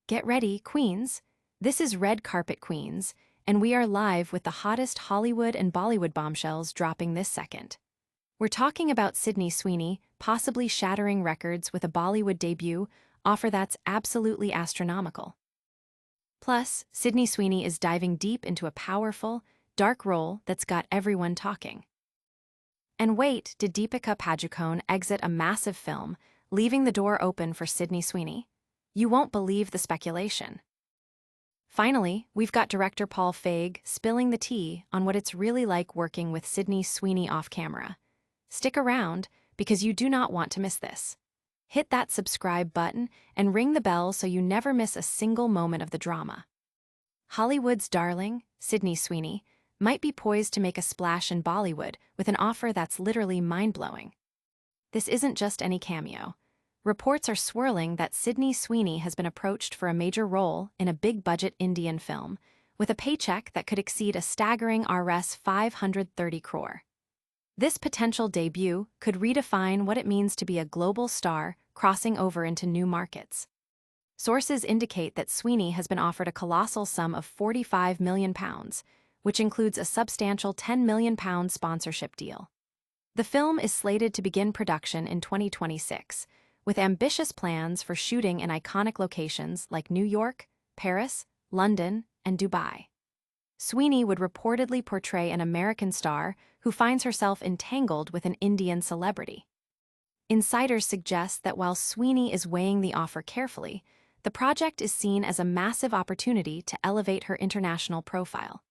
Get ready, Queens. This is Red Carpet Queens, and we are live with the hottest Hollywood and Bollywood bombshells dropping this second. We're talking about Sydney Sweeney possibly shattering records with a Bollywood debut offer that's absolutely astronomical. Plus, Sydney Sweeney is diving deep into a powerful, dark role that's got everyone talking. And wait, did Deepika Padukone exit a massive film, leaving the door open for Sydney Sweeney? You won't believe the speculation. Finally, we've got director Paul Feig spilling the tea on what it's really like working with Sydney Sweeney off camera. Stick around, because you do not want to miss this. Hit that subscribe button and ring the bell so you never miss a single moment of the drama. Hollywood's darling, Sydney Sweeney, might be poised to make a splash in Bollywood with an offer that's literally mind-blowing. This isn't just any cameo. Reports are swirling that Sydney Sweeney has been approached for a major role in a big-budget Indian film, with a paycheck that could exceed a staggering Rs 530 crore. This potential debut could redefine what it means to be a global star crossing over into new markets. Sources indicate that Sweeney has been offered a colossal sum of £45 million, which includes a substantial £10 million sponsorship deal. The film is slated to begin production in 2026, with ambitious plans for shooting in iconic locations like New York, Paris, London, and Dubai. Sweeney would reportedly portray an American star who finds herself entangled with an Indian celebrity. Insiders suggest that while Sweeney is weighing the offer carefully, the project is seen as a massive opportunity to elevate her international profile.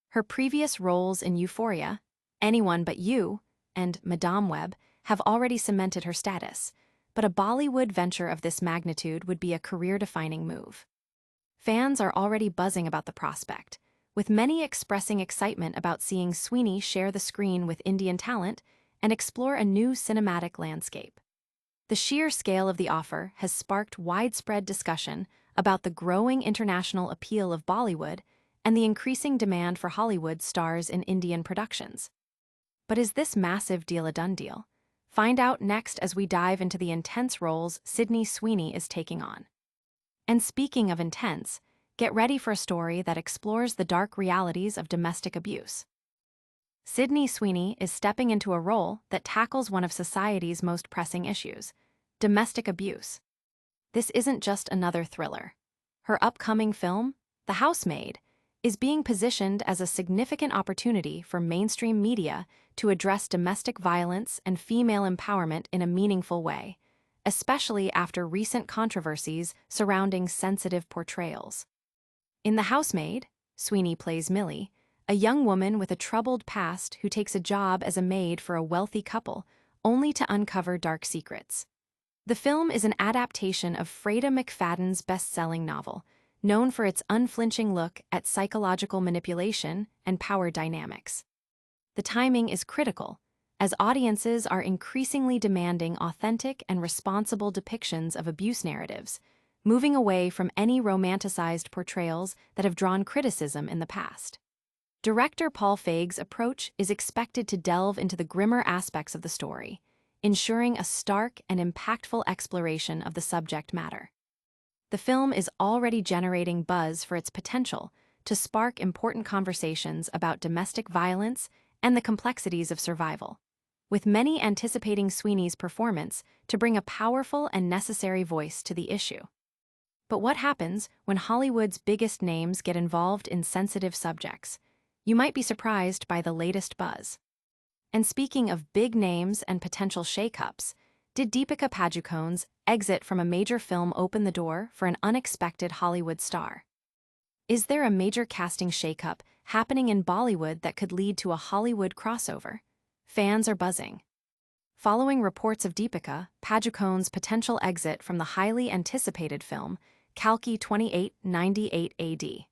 Her previous roles in Euphoria, Anyone But You, and Madame Web have already cemented her status, but a Bollywood venture of this magnitude would be a career-defining move. Fans are already buzzing about the prospect, with many expressing excitement about seeing Sweeney share the screen with Indian talent and explore a new cinematic landscape. The sheer scale of the offer has sparked widespread discussion about the growing international appeal of Bollywood and the increasing demand for Hollywood stars in Indian productions. But is this massive deal a done deal? Find out next as we dive into the intense roles Sydney Sweeney is taking on. And speaking of intense, get ready for a story that explores the dark realities of domestic abuse. Sydney Sweeney is stepping into a role that tackles one of society's most pressing issues: domestic abuse. This isn't just another thriller. Her upcoming film, The Housemaid, is being positioned as a significant opportunity for mainstream media to address domestic violence and female empowerment in a meaningful way, especially after recent controversies surrounding sensitive portrayals. In The Housemaid, Sweeney plays Millie, a young woman with a troubled past who takes a job as a maid for a wealthy couple, only to uncover dark secrets. The film is an adaptation of Freida McFadden's best-selling novel, known for its unflinching look at psychological manipulation and power dynamics. The timing is critical, as audiences are increasingly demanding authentic and responsible depictions of abuse narratives, moving away from any romanticized portrayals that have drawn criticism in the past. Director Paul Feig's approach is expected to delve into the grimmer aspects of the story, ensuring a stark and impactful exploration of the subject matter. The film is already generating buzz for its potential to spark important conversations about domestic violence and the complexities of survival, with many anticipating Sweeney's performance to bring a powerful and necessary voice to the issue. But what happens when Hollywood's biggest names get involved in sensitive subjects? You might be surprised by the latest buzz. And speaking of big names and potential shakeups, did Deepika Padukone's exit from a major film open the door for an unexpected Hollywood star? Is there a major casting shakeup happening in Bollywood that could lead to a Hollywood crossover? Fans are buzzing. Following reports of Deepika Padukone's potential exit from the highly anticipated film Kalki 2898 AD,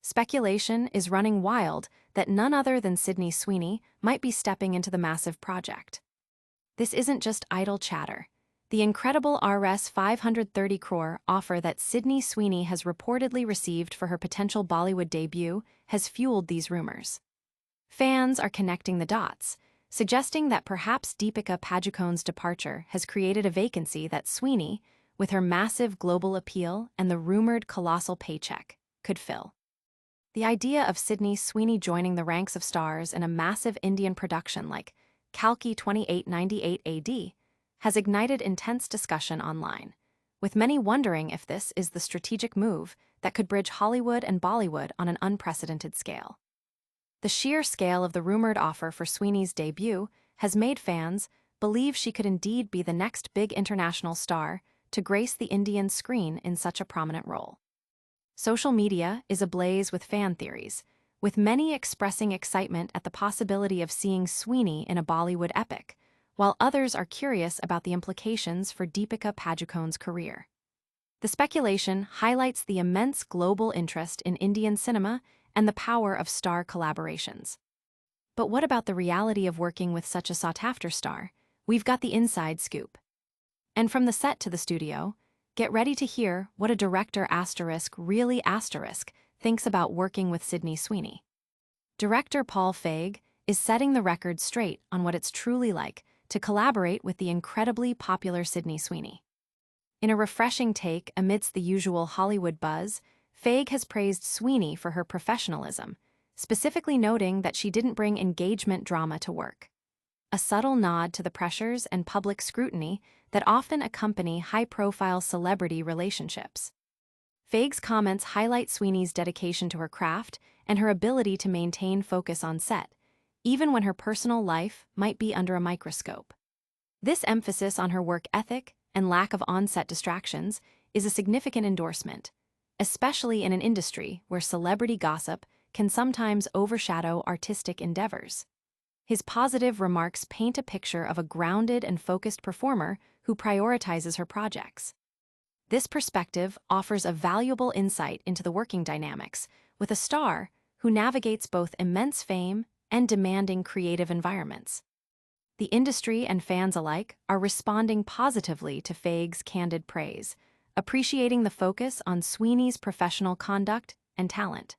speculation is running wild that none other than Sydney Sweeney might be stepping into the massive project. This isn't just idle chatter. The incredible Rs 530 crore offer that Sydney Sweeney has reportedly received for her potential Bollywood debut has fueled these rumors. Fans are connecting the dots, suggesting that perhaps Deepika Padukone's departure has created a vacancy that Sweeney, with her massive global appeal and the rumored colossal paycheck, could fill. The idea of Sydney Sweeney joining the ranks of stars in a massive Indian production like Kalki 2898 AD has ignited intense discussion online, with many wondering if this is the strategic move that could bridge Hollywood and Bollywood on an unprecedented scale. The sheer scale of the rumored offer for Sweeney's debut has made fans believe she could indeed be the next big international star to grace the Indian screen in such a prominent role. Social media is ablaze with fan theories, with many expressing excitement at the possibility of seeing Sweeney in a Bollywood epic, while others are curious about the implications for Deepika Padukone's career. The speculation highlights the immense global interest in Indian cinema and the power of star collaborations. But what about the reality of working with such a sought-after star? We've got the inside scoop. And from the set to the studio, get ready to hear what a director really thinks about working with Sydney Sweeney. Director Paul Feig is setting the record straight on what it's truly like to collaborate with the incredibly popular Sydney Sweeney. In a refreshing take amidst the usual Hollywood buzz, Feig has praised Sweeney for her professionalism, specifically noting that she didn't bring engagement drama to work. A subtle nod to the pressures and public scrutiny that often accompany high-profile celebrity relationships. Feig's comments highlight Sweeney's dedication to her craft and her ability to maintain focus on set, even when her personal life might be under a microscope. This emphasis on her work ethic and lack of on-set distractions is a significant endorsement, especially in an industry where celebrity gossip can sometimes overshadow artistic endeavors. His positive remarks paint a picture of a grounded and focused performer who prioritizes her projects. This perspective offers a valuable insight into the working dynamics with a star who navigates both immense fame and demanding creative environments. The industry and fans alike are responding positively to Feig's candid praise, appreciating the focus on Sweeney's professional conduct and talent.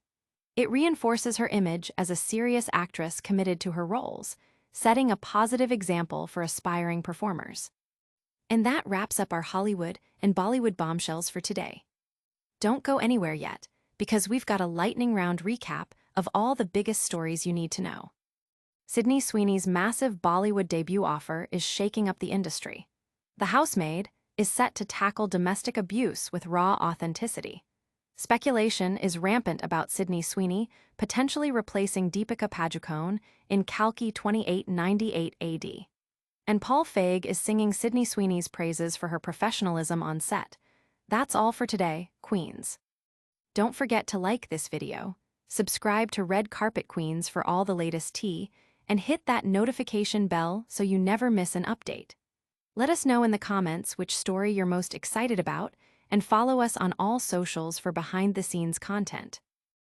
It reinforces her image as a serious actress committed to her roles, setting a positive example for aspiring performers. And that wraps up our Hollywood and Bollywood bombshells for today. Don't go anywhere yet, because we've got a lightning round recap of all the biggest stories you need to know. Sydney Sweeney's massive Bollywood debut offer is shaking up the industry. The Housemaid is set to tackle domestic abuse with raw authenticity. Speculation is rampant about Sydney Sweeney potentially replacing Deepika Padukone in Kalki 2898 AD. And Paul Feig is singing Sydney Sweeney's praises for her professionalism on set. That's all for today, Queens. Don't forget to like this video, subscribe to Red Carpet Queens for all the latest tea, and hit that notification bell so you never miss an update. Let us know in the comments which story you're most excited about, and follow us on all socials for behind-the-scenes content.